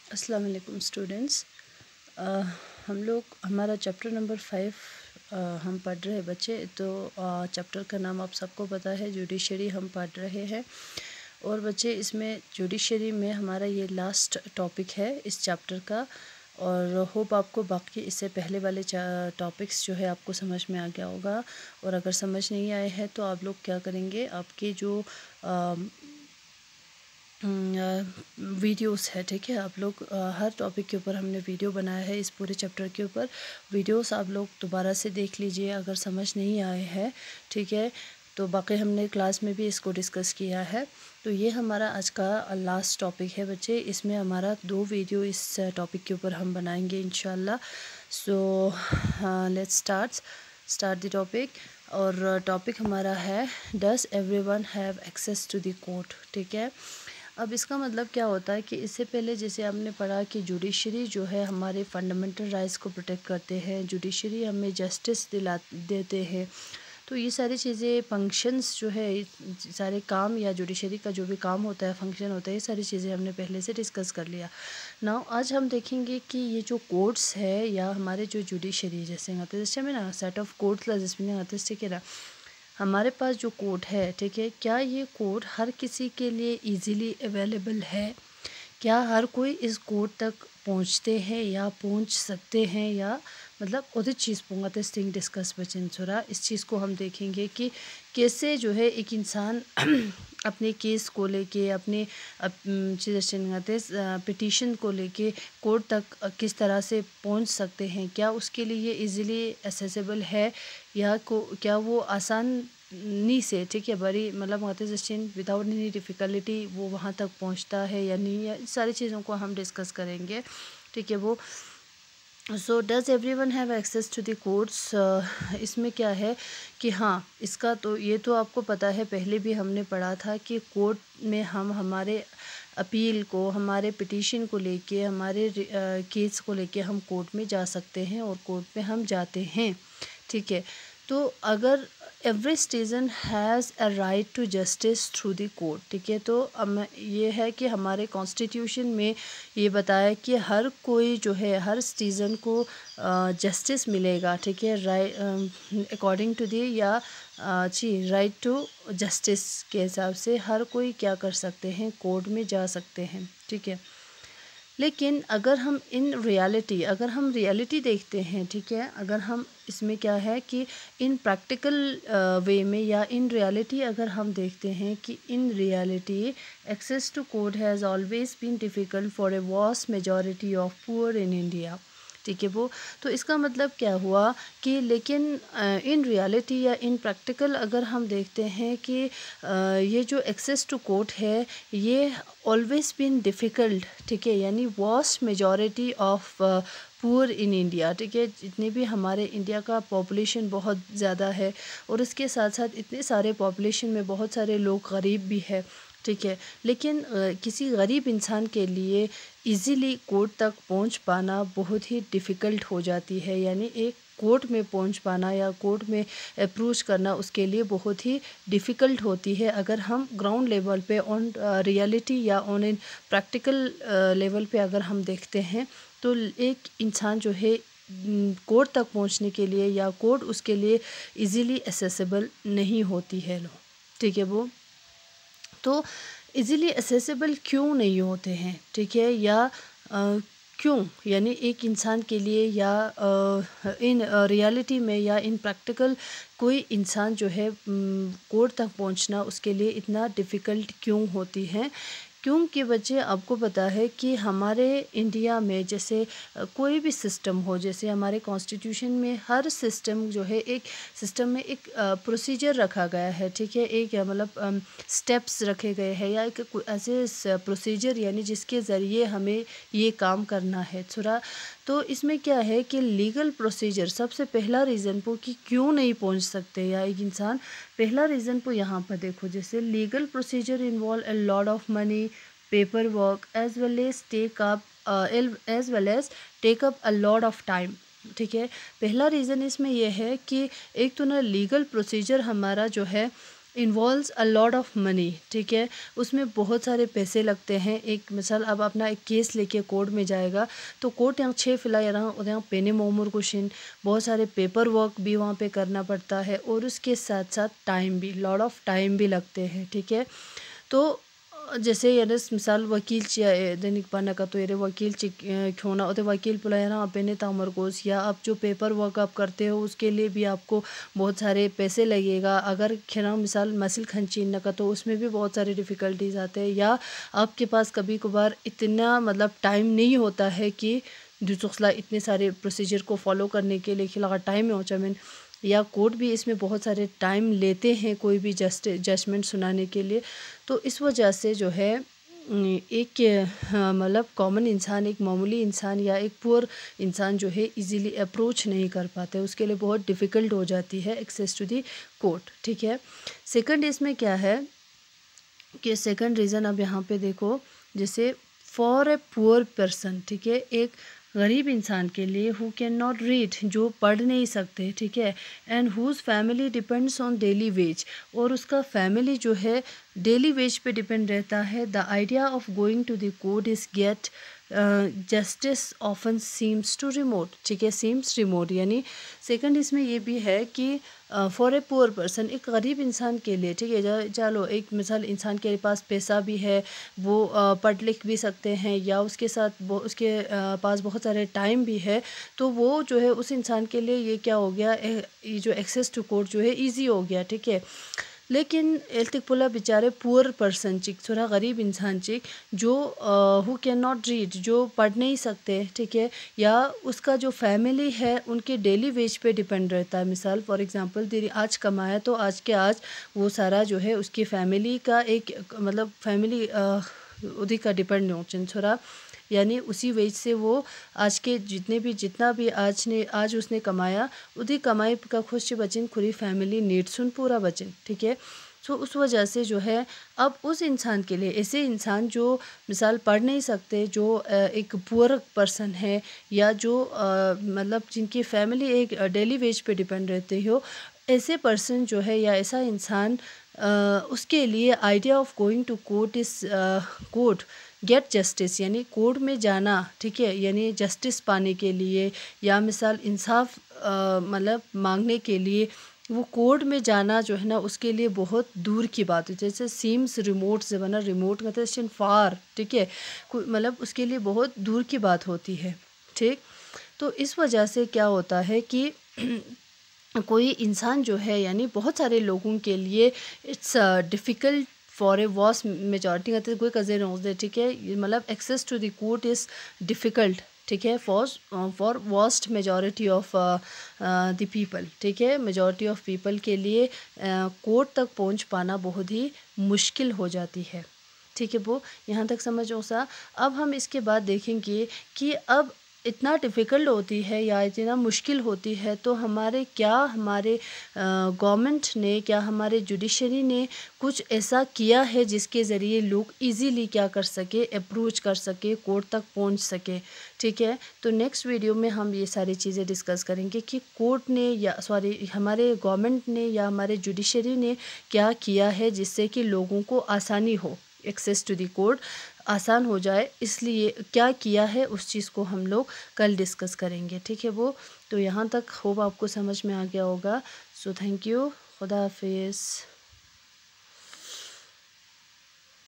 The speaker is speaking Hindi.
अस्सलाम वालेकुम स्टूडेंट्स। हम लोग हमारा चैप्टर नंबर 5 हम पढ़ रहे हैं बच्चे। तो चैप्टर का नाम आप सबको पता है, जुडिशरी हम पढ़ रहे हैं। और बच्चे इसमें जुडिशरी में हमारा ये लास्ट टॉपिक है इस चैप्टर का। और होप आपको बाकी इससे पहले वाले टॉपिक्स जो है आपको समझ में आ गया होगा। और अगर समझ नहीं आए हैं तो आप लोग क्या करेंगे, आपके जो वीडियोस है, ठीक है, आप लोग हर टॉपिक के ऊपर हमने वीडियो बनाया है। इस पूरे चैप्टर के ऊपर वीडियोस आप लोग दोबारा से देख लीजिए अगर समझ नहीं आए हैं, ठीक है। तो बाकी हमने क्लास में भी इसको डिस्कस किया है। तो ये हमारा आज का लास्ट टॉपिक है बच्चे। इसमें हमारा 2 वीडियो इस टॉपिक के ऊपर हम बनाएंगे इंशाल्लाह। So let's start the topic. और टॉपिक हमारा है, does everyone have access to the court, ठीक है। अब इसका मतलब क्या होता है कि इससे पहले जैसे आपने पढ़ा कि जुडिशरी जो है हमारे फंडामेंटल राइट्स को प्रोटेक्ट करते हैं, जुडिशरी हमें जस्टिस देते हैं। तो ये सारी चीज़ें, फंक्शंस जो है, सारे काम या जुडिशरी का जो भी काम होता है, फंक्शन होता है, ये सारी चीज़ें हमने पहले से डिस्कस कर लिया। नाउ आज हम देखेंगे कि ये जो कोर्ट्स है या हमारे जो जुडिशरी जैसे में ना सेट ऑफ कोर्ट्स जिसमें हमारे पास जो कोड है, ठीक है, क्या ये कोड हर किसी के लिए इजीली अवेलेबल है? क्या हर कोई इस कोड तक पहुंचते हैं या पहुंच सकते हैं, या मतलब उधर चीज़ पोंगते स्टिंग डिस्कस बचन छोरा। इस चीज़ को हम देखेंगे कि कैसे जो है एक इंसान अपने केस को लेके, अपने पिटीशन को लेके कोर्ट तक किस तरह से पहुंच सकते हैं। क्या उसके लिए इजीली एसेसिबल है, या क्या वो आसानी से, ठीक है, बड़ी मतलब विदाउट एनी डिफ़िकल्टी वो वहाँ तक पहुँचता है या नहीं, या इस सारी चीज़ों को हम डिस्कस करेंगे, ठीक है। वो so does everyone have access to the courts, इसमें क्या है कि हाँ, इसका तो ये तो आपको पता है, पहले भी हमने पढ़ा था कि कोर्ट में हम हमारे अपील को, हमारे पिटीशन को लेके, हमारे केस को लेके हम कोर्ट में जा सकते हैं और कोर्ट में हम जाते हैं, ठीक है। तो अगर every citizen has a right to justice through the court, ठीक है। तो ये है कि हमारे कॉन्स्टिट्यूशन में ये बताया कि हर कोई जो है, हर सिटीज़न को जस्टिस मिलेगा, ठीक है, राइट अकॉर्डिंग टू दी या राइट टू जस्टिस के हिसाब से हर कोई क्या कर सकते हैं, कोर्ट में जा सकते हैं, ठीक है। लेकिन अगर हम रियलिटी देखते हैं, ठीक है, अगर हम इसमें क्या है कि इन प्रैक्टिकल वे में या इन रियलिटी अगर हम देखते हैं कि in reality access to court has always been difficult for a vast majority of poor in India, ठीक है। वो तो इसका मतलब क्या हुआ कि लेकिन इन रियलिटी या इन प्रैक्टिकल अगर हम देखते हैं कि ये जो एक्सेस टू कोर्ट है ये ऑलवेज बीन डिफ़िकल्ट, ठीक है, यानी vast majority of poor in India, ठीक है। जितने भी हमारे इंडिया का पॉपुलेशन बहुत ज़्यादा है और इसके साथ साथ इतने सारे पॉपुलेशन में बहुत सारे लोग गरीब भी है, ठीक है। लेकिन किसी गरीब इंसान के लिए इजीली कोर्ट तक पहुंच पाना बहुत ही डिफ़िकल्ट हो जाती है, यानी एक कोर्ट में पहुंच पाना या कोर्ट में अप्रोच करना उसके लिए बहुत ही डिफ़िकल्ट होती है। अगर हम ग्राउंड लेवल पे ऑन रियलिटी या ऑन इन प्रैक्टिकल लेवल पे अगर हम देखते हैं तो एक इंसान जो है कोर्ट तक पहुंचने के लिए या कोर्ट उसके लिए इजीली एसेसिबल नहीं होती है, ठीक है। वो तो इजीली एसेसिबल क्यों नहीं होते हैं, ठीक है, या क्यों, यानी एक इंसान के लिए या इन रियलिटी में या इन प्रैक्टिकल कोई इंसान जो है कोर्ट तक पहुंचना उसके लिए इतना डिफ़िकल्ट क्यों होती है। क्योंकि बच्चे आपको पता है कि हमारे इंडिया में जैसे कोई भी सिस्टम हो, जैसे हमारे कॉन्स्टिट्यूशन में हर सिस्टम जो है, एक सिस्टम में एक प्रोसीजर रखा गया है, ठीक है, एक मतलब स्टेप्स रखे गए हैं या एक ऐसे प्रोसीजर यानी जिसके ज़रिए हमें ये काम करना है थोड़ा। तो इसमें क्या है कि लीगल प्रोसीजर सबसे पहला रीज़न वो कि क्यों नहीं पहुंच सकते या एक इंसान, पहला रीज़न तो यहाँ पर देखो, जैसे legal procedure involve a lot of money, paper work as well as take up a lot of time, ठीक है। पहला रीज़न इसमें यह है कि एक तो ना लीगल प्रोसीजर हमारा जो है involves a lot of money, ठीक है, उसमें बहुत सारे पैसे लगते हैं। एक मिसाल, अब अपना एक केस लेके कोर्ट में जाएगा तो कोर्ट यहाँ 6 फिला यहाँ पेने मोमूर कुशन बहुत सारे पेपर वर्क भी वहाँ पे करना पड़ता है और उसके साथ साथ टाइम भी, लॉट ऑफ टाइम भी लगते हैं, ठीक है। तो जैसे यानी मिसाल वकील दैनिक पाना का तो ये वकील खोना और वकील पुलाना अपने तामर कोस, या आप जो पेपर वर्क आप करते हो उसके लिए भी आपको बहुत सारे पैसे लगेगा। अगर खेना मिसाल मसिल खंचीन का तो उसमें भी बहुत सारे डिफ़िकल्टीज आते हैं, या आपके पास कभी कभार इतना मतलब टाइम नहीं होता है कि दुसला इतने सारे प्रोसीजर को फॉलो करने के लिए खिला टाइम हो चमें, या कोर्ट भी इसमें बहुत सारे टाइम लेते हैं कोई भी जजमेंट सुनाने के लिए। तो इस वजह से जो है एक मतलब कॉमन इंसान, एक मामूली इंसान या एक पुअर इंसान जो है इजीली अप्रोच नहीं कर पाते, उसके लिए बहुत डिफ़िकल्ट हो जाती है एक्सेस टू दी कोर्ट, ठीक है। सेकंड इसमें क्या है कि सेकंड रीज़न अब यहाँ पे देखो, जैसे फॉर ए पुअर पर्सन, ठीक है, एक गरीब इंसान के लिए हु कैन नॉट रीड, जो पढ़ नहीं सकते, ठीक है, and whose family depends on daily wage, और उसका फैमिली जो है डेली वेज पे डिपेंड रहता है। The idea of going to the court is get justice often seems too remote, ठीक है, सीम्स रिमोट, यानी सेकंड इसमें ये भी है कि फॉर ए पुअर पर्सन, एक गरीब इंसान के लिए, ठीक है, चलो एक मिसाल इंसान के पास पैसा भी है, वो पढ़ लिख भी सकते हैं, या उसके साथ उसके पास बहुत सारे टाइम भी है, तो वो जो है उस इंसान के लिए ये क्या हो गया, ये जो एक्सेस टू कोर्ट जो है ईजी हो गया, ठीक है। लेकिन एल्तिक पुला बेचारे पुअर पर्सन चिक, थोड़ा गरीब इंसान चिक, जो हु कैन नॉट रीड, जो पढ़ नहीं सकते, ठीक है, या उसका जो फैमिली है उनके डेली वेज पे डिपेंड रहता है। मिसाल फॉर एग्जांपल तेरी आज कमाया तो आज के आज वो सारा जो है उसकी फैमिली का एक मतलब फैमिली उदी का डिपेंड हो थोड़ा, यानी उसी वेज से वो आज के जितना भी आज उसने कमाया उदी कमाई का खुश बचन खुरी फैमिली नीड सुन पूरा बचन, ठीक है। सो उस वजह से जो है अब उस इंसान के लिए, ऐसे इंसान जो मिसाल पढ़ नहीं सकते, जो एक पुअर पर्सन है, या जो मतलब जिनकी फैमिली एक डेली वेज पे डिपेंड रहते हो, ऐसे पर्सन जो है या ऐसा इंसान उसके लिए idea of going to court is court get justice, यानी कोर्ट में जाना, ठीक है, यानी जस्टिस पाने के लिए या मिसाल इंसाफ मतलब मांगने के लिए वो कोर्ट में जाना जो है ना उसके लिए बहुत दूर की बात है। जैसे सीम्स रिमोट से बना, रिमोट मतलब फार, ठीक है, मतलब उसके लिए बहुत दूर की बात होती है, ठीक। तो इस वजह से क्या होता है कि कोई इंसान जो है यानी बहुत सारे लोगों के लिए it's difficult for a vast majority कहते कोई कज़े नोज, ठीक है, मतलब access to the court is difficult, ठीक है, for vast majority of the people, ठीक है, मेजॉरिटी ऑफ पीपल के लिए कोर्ट तक पहुंच पाना बहुत ही मुश्किल हो जाती है, ठीक है। वो यहाँ तक समझ हो सा। अब हम इसके बाद देखेंगे कि अब इतना डिफ़िकल्ट होती है या इतना मुश्किल होती है तो हमारे गवर्नमेंट ने, क्या हमारे जुडिशरी ने कुछ ऐसा किया है जिसके ज़रिए लोग इजीली क्या कर सके, अप्रोच कर सके, कोर्ट तक पहुंच सके, ठीक है। तो नेक्स्ट वीडियो में हम ये सारी चीज़ें डिस्कस करेंगे कि कोर्ट ने या हमारे गवर्नमेंट ने या हमारे जुडिशरी ने क्या किया है जिससे कि लोगों को आसानी हो, एक्सेस टू द कोर्ट आसान हो जाए, इसलिए क्या किया है उस चीज़ को हम लोग कल डिस्कस करेंगे, ठीक है। वो तो यहाँ तक होप आपको समझ में आ गया होगा। सो थैंक यू, खुदा हाफिज़।